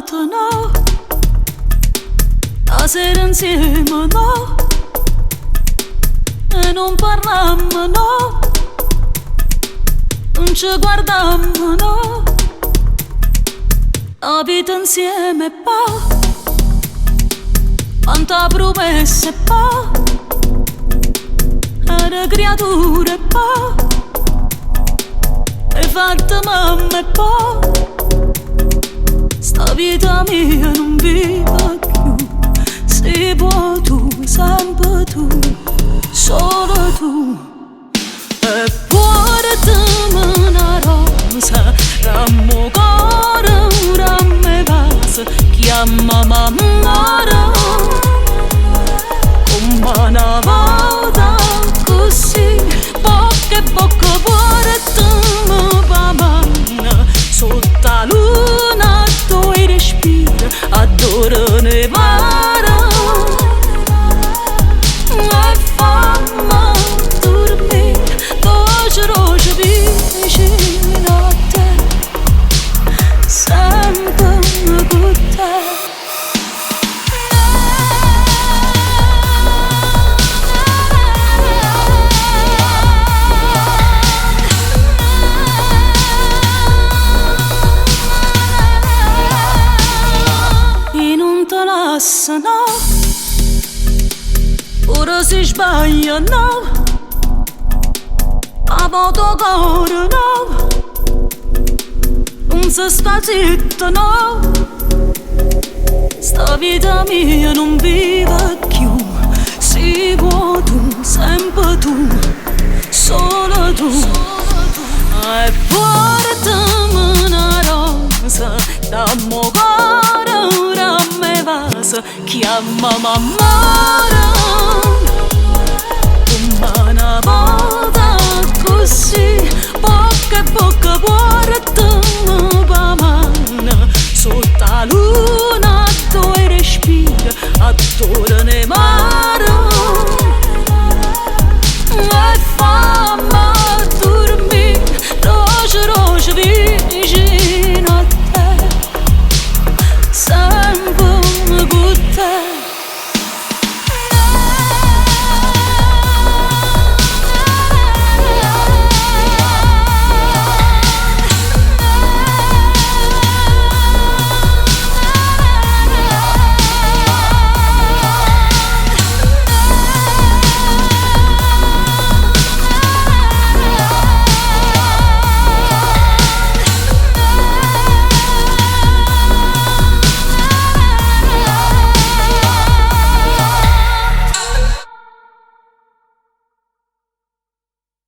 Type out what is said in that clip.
chiamato, no, stasera insieme, no, e non parlammo, no, non ci guardammo, no, la vita insieme, pa, quanta promesse, pa, era creature, pa, e fatta mamma e pa, sta vita mia non viva più, si può tu, sempre tu, solo tu. E portami una rosa, rammo cuore, ramme vase, chiama mamma, come una volta così, poche portami pa manna, sotto la luna tu respira, adoro ne mara, e fammi dormire, roce vicino a te, sempre con te. No, ora si sbaglia, no, a voto cuore, no, non si sta zitto, no, sta vita mia non vive più, si può tu, sempre tu, solo tu, e portami una rosa, dammo cuore, ramme vase, chiama mamma.